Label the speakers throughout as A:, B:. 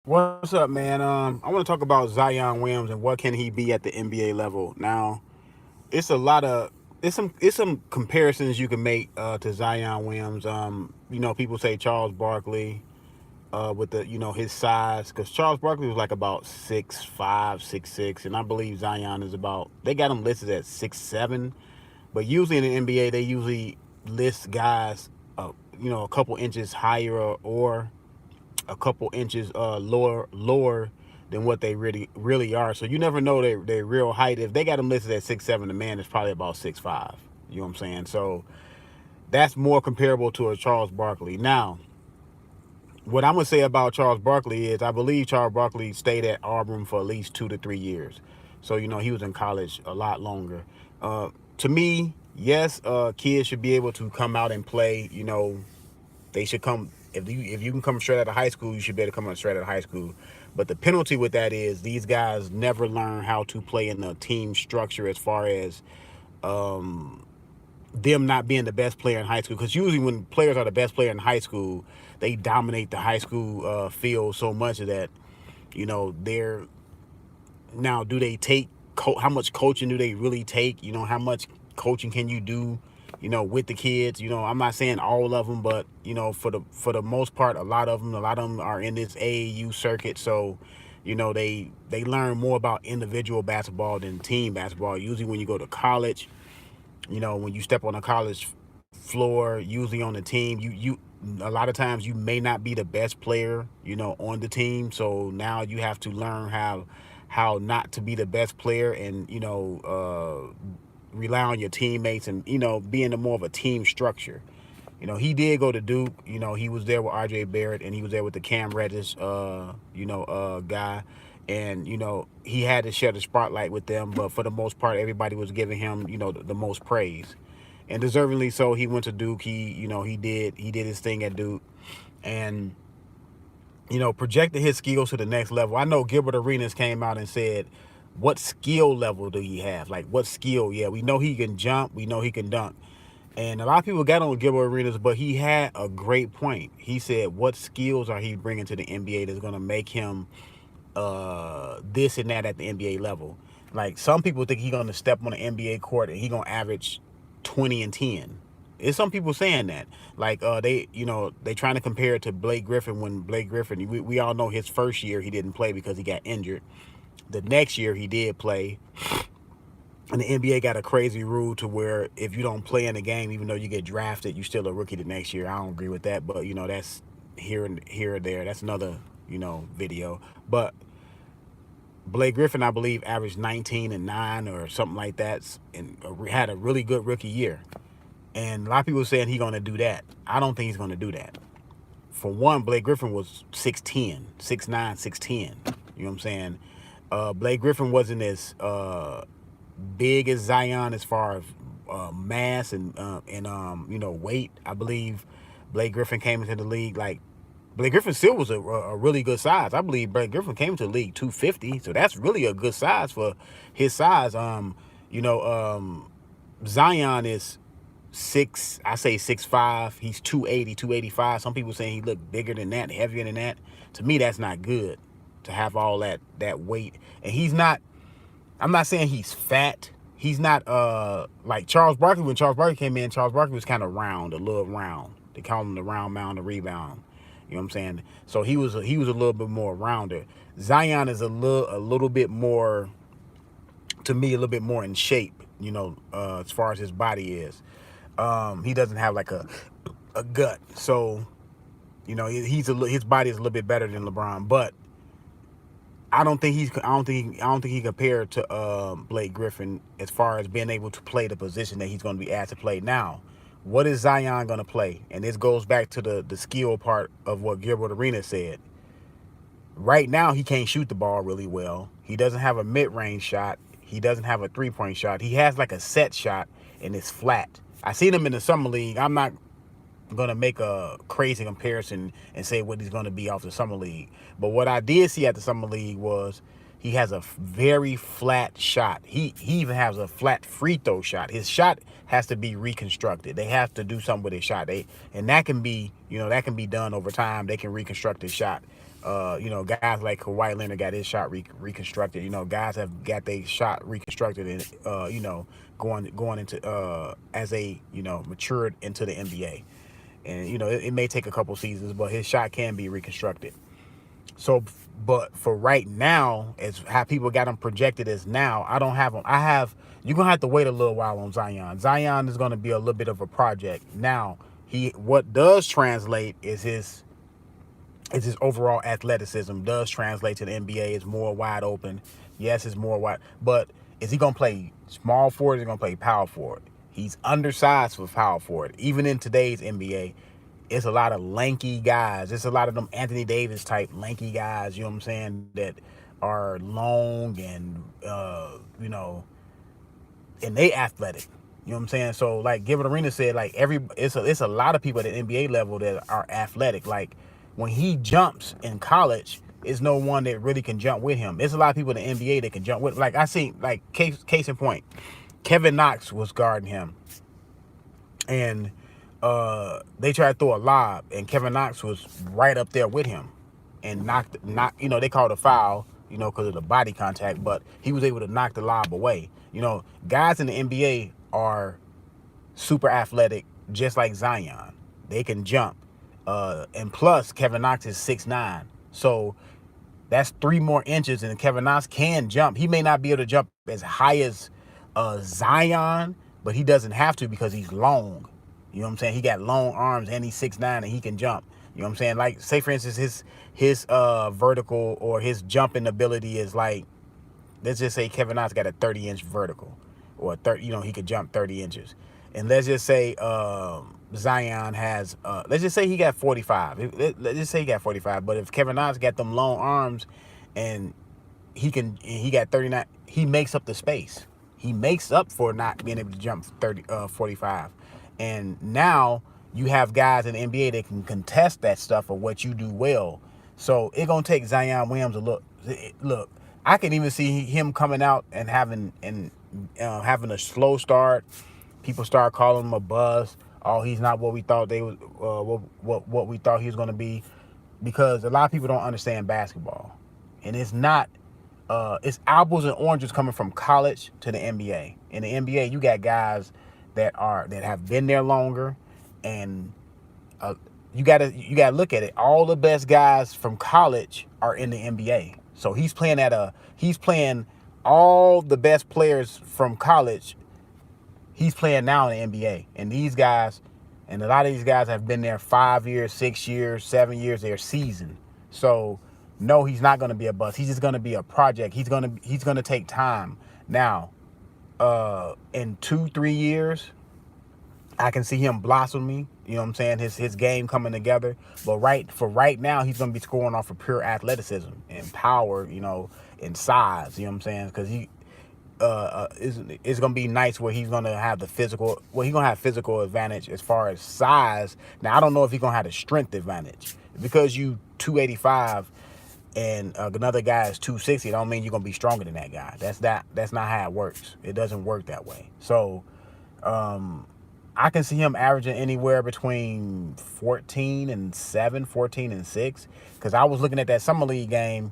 A: What's up, man? I want to talk about Zion Williams and what can he be at the NBA level. Now, it's a lot of it's some comparisons you can make to Zion Williams. People say Charles Barkley with the his size, because Charles Barkley was like about 6'5", 6'6", and I believe Zion is about, they got him listed at 6'7", but usually in the NBA they usually list guys a couple inches higher or a couple inches lower than what they really are. So you never know their real height. If they got them listed at 6'7", the man is probably about 6'5". You know what I'm saying? So that's more comparable to a Charles Barkley. Now, what I'm gonna say about Charles Barkley is I believe Charles Barkley stayed at Auburn for at least 2 to 3 years. So he was in college a lot longer. To me, yes, kids should be able to come out and play. They should come, if you can come straight out of high school, you should be able to come out straight out of high school. But the penalty with that is these guys never learn how to play in a team structure, as far as them not being the best player in high school. Because usually when players are the best player in high school, they dominate the high school field so much that they're, now, do they take how much coaching do they really take? How much coaching can you do with the kids? I'm not saying all of them, but for the most part, a lot of them are in this AAU circuit. So they learn more about individual basketball than team basketball. Usually when you go to college, when you step on a college floor, usually on the team, you a lot of times you may not be the best player on the team. So now you have to learn how not to be the best player, and rely on your teammates, and being more of a team structure. He did go to Duke. He was there with RJ Barrett, and he was there with the Cam Reddish guy, and he had to share the spotlight with them. But for the most part, everybody was giving him the most praise, and deservingly so. He went to Duke. He did his thing at Duke, and projected his skills to the next level. I know Gilbert Arenas came out and said, what skill level do he have? Like, what skill? Yeah, we know he can jump. We know he can dunk. And a lot of people got on Gilbert Arenas, but he had a great point. He said, what skills are he bringing to the NBA that's going to make him this and that at the NBA level? Like, some people think he's going to step on the NBA court and he's going to average 20 and 10. There's some people saying that. Like, they trying to compare it to Blake Griffin, when Blake Griffin, we all know his first year he didn't play because he got injured. The next year he did play. And the NBA got a crazy rule to where if you don't play in the game, even though you get drafted, you're still a rookie the next year. I don't agree with that, but that's here or there. That's another video. But Blake Griffin, I believe, averaged 19 and 9 or something like that, and had a really good rookie year. And a lot of people are saying he's going to do that. I don't think he's going to do that. For one, Blake Griffin was 6'10", 6'9", 6'10". You know what I'm saying? Blake Griffin wasn't as big as Zion as far as mass and weight. I believe Blake Griffin came into the league, like, Blake Griffin still was a really good size. I believe Blake Griffin came into the league 250, so that's really a good size for his size. Zion is I say 6'5". He's 280, 285. Some people saying he looked bigger than that, heavier than that. To me, that's not good to have all that weight. And he's not, I'm not saying he's fat. He's not like Charles Barkley. When Charles Barkley came in, Charles Barkley was kind of round, a little round. They call him the round mound, the rebound. You know what I'm saying? So he was a little bit more rounder. Zion is a little bit more, to me, a little bit more in shape, as far as his body is. He doesn't have like a gut. So, his body is a little bit better than LeBron, but I don't think he compared to Blake Griffin as far as being able to play the position that he's going to be asked to play. Now, what is Zion going to play? And this goes back to the skill part of what Gilbert Arenas said. Right now, he can't shoot the ball really well. He doesn't have a mid-range shot. He doesn't have a three-point shot. He has like a set shot, and it's flat. I seen him in the summer league. I'm not going to make a crazy comparison and say what he's going to be off the summer league. But what I did see at the summer league was he has a very flat shot. He even has a flat free throw shot. His shot has to be reconstructed. They have to do something with his shot. And that can be, that can be done over time. They can reconstruct his shot. Guys like Kawhi Leonard got his shot reconstructed. Guys have got their shot reconstructed and going into as a matured into the NBA. And it may take a couple seasons, but his shot can be reconstructed. So, but for right now, as how people got him projected as now, I don't have him. You're gonna have to wait a little while on Zion. Zion is gonna be a little bit of a project. Now, what does translate is his overall athleticism does translate to the NBA. It's more wide open. Yes, it's more wide, but is he gonna play small forward? Is he gonna play power forward? He's undersized for power forward. Even in today's NBA, it's a lot of lanky guys. It's a lot of them Anthony Davis type lanky guys, you know what I'm saying, that are long and, and they athletic. You know what I'm saying? So, like Gilbert Arenas said, like, it's a lot of people at the NBA level that are athletic. Like, when he jumps in college, it's no one that really can jump with him. There's a lot of people in the NBA that can jump with. Like, I see, like, case in point, Kevin Knox was guarding him. And they tried to throw a lob, and Kevin Knox was right up there with him, and knocked. They called a foul, because of the body contact, but he was able to knock the lob away. Guys in the NBA are super athletic, just like Zion. They can jump, and plus Kevin Knox is 6'9", so that's 3 more inches, and Kevin Knox can jump. He may not be able to jump as high as Zion, but he doesn't have to because he's long. You know what I'm saying? He got long arms and he's 6'9", and he can jump. You know what I'm saying? Like, say for instance, his vertical or his jumping ability is like, let's just say Kevin Knox got a 30-inch vertical, or he could jump 30 inches. And let's just say Zion has, let's just say he got 45. Let's just say he got 45. But if Kevin Knox got them long arms and he got 39, he makes up the space. He makes up for not being able to jump 45. And now you have guys in the NBA that can contest that stuff of what you do well. So it's going to take Zion Williams a look. I can even see him coming out and having a slow start. People start calling him a buzz. Oh, he's not what we thought what we thought he was going to be, because a lot of people don't understand basketball. And it's not, it's apples and oranges coming from college to the NBA. In the NBA, you got guys that have been there longer, and you gotta look at it. All the best guys from college are in the NBA. So he's playing all the best players from college. He's playing now in the NBA, and these guys, and a lot of these guys have been there 5 years, 6 years, 7 years. They're seasoned. So no, he's not going to be a bust. He's just going to be a project. He's going to take time. Now, in 2-3 years, I can see him blossoming. You know what I'm saying? His game coming together. But right now, he's going to be scoring off of pure athleticism and power, and size. You know what I'm saying? Because it's going to be nice where he's going to have he's going to have physical advantage as far as size. Now, I don't know if he's going to have the strength advantage. Because you 285 and another guy is 260, don't mean you're going to be stronger than that guy. That's not how it works. It doesn't work that way. So, I can see him averaging anywhere between 14 and 7, 14 and 6. Because I was looking at that Summer League game,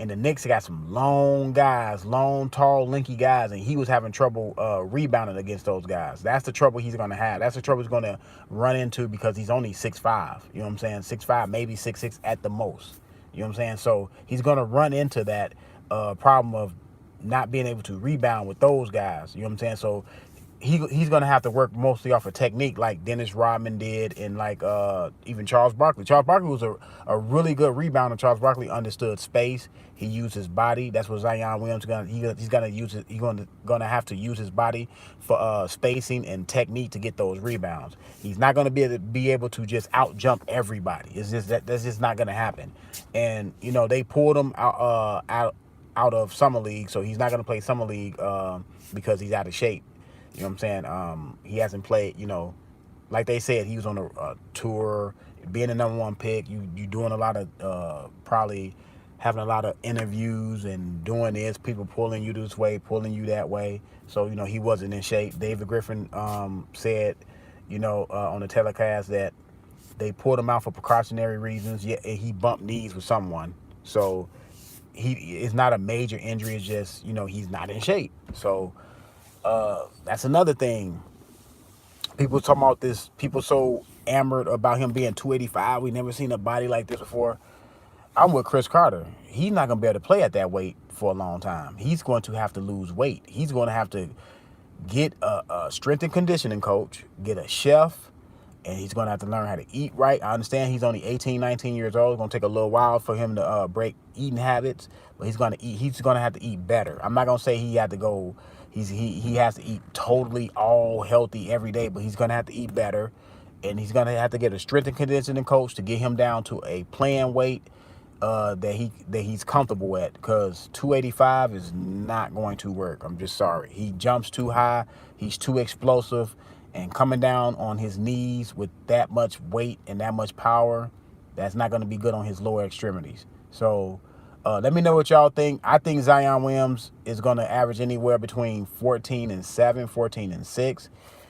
A: and the Knicks got some long guys, long, tall, lanky guys, and he was having trouble rebounding against those guys. That's the trouble he's going to have. That's the trouble he's going to run into, because he's only 6'5". You know what I'm saying? 6'5", maybe 6'6" at the most. You know what I'm saying? So he's going to run into that problem of not being able to rebound with those guys. You know what I'm saying? So he's going to have to work mostly off of technique, like Dennis Rodman did, and like even Charles Barkley. Charles Barkley was a really good rebounder. Charles Barkley understood space. He used his body. That's what Zion Williams he's going to use it. He's going to have to use his body for spacing and technique to get those rebounds. He's not going to be able to just out jump everybody. It's just that's just not going to happen. And they pulled him out of Summer League, so he's not going to play Summer League because he's out of shape. You know what I'm saying? He hasn't played, like they said, he was on a tour, being the number 1 pick. You doing a lot of, probably having a lot of interviews and doing this, people pulling you this way, pulling you that way. So, he wasn't in shape. David Griffin said, on the telecast that They pulled him out for precautionary reasons. Yeah, he bumped knees with someone, so it's not a major injury. It's just he's not in shape. So that's another thing. People talking about this. People so enamored about him being 285. We never seen a body like this before. I'm with Chris Carter. He's not gonna be able to play at that weight for a long time. He's going to have to lose weight. He's going to have to get a strength and conditioning coach, get a chef, and he's going to have to learn how to eat right. I understand he's only 18, 19 years old. It's going to take a little while for him to break eating habits, but he's going to eat. He's going to have to eat better. I'm not going to say he had to go. He has to eat totally all healthy every day, but he's going to have to eat better, and he's going to have to get a strength and conditioning coach to get him down to a playing weight that he's comfortable at, because 285 is not going to work. I'm just sorry. He jumps too high. He's too explosive, and coming down on his knees with that much weight and that much power, that's not going to be good on his lower extremities. So let me know what y'all think. I think Zion Williams is going to average anywhere between 14-7, 14-6.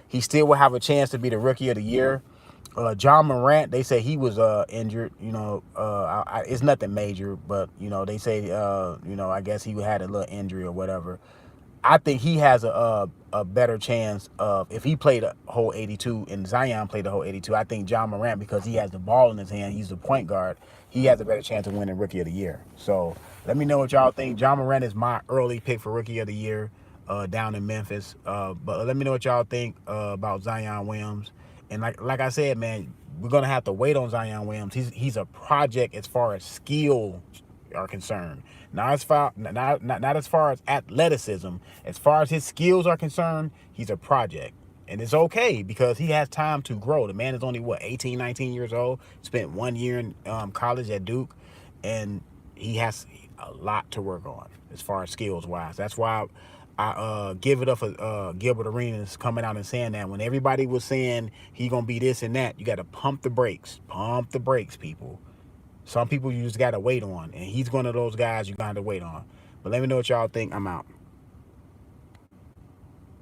A: He still will have a chance to be the rookie of the year. John Morant, they say he was injured. It's nothing major, but they say I guess he had a little injury or whatever. I think he has a better chance of, if he played a whole 82 and Zion played the whole 82. I think John Morant, because he has the ball in his hand, he's the point guard, he has a better chance of winning Rookie of the Year. So let me know what y'all think. John Morant is my early pick for Rookie of the Year down in Memphis. But let me know what y'all think about Zion Williams. And like I said, man, we're gonna have to wait on Zion Williams. He's a project as far as skills are concerned. Not as far as athleticism. As far as his skills are concerned, he's a project. And it's okay, because he has time to grow. The man is only 18, 19 years old. Spent 1 year in college at Duke, and he has a lot to work on as far as skills wise. That's why I give it up for Gilbert Arenas coming out and saying that. When everybody was saying he gonna be this and that, you got to pump the brakes, people. Some people you just got to wait on, and he's one of those guys you got to wait on. But let me know what y'all think. I'm out.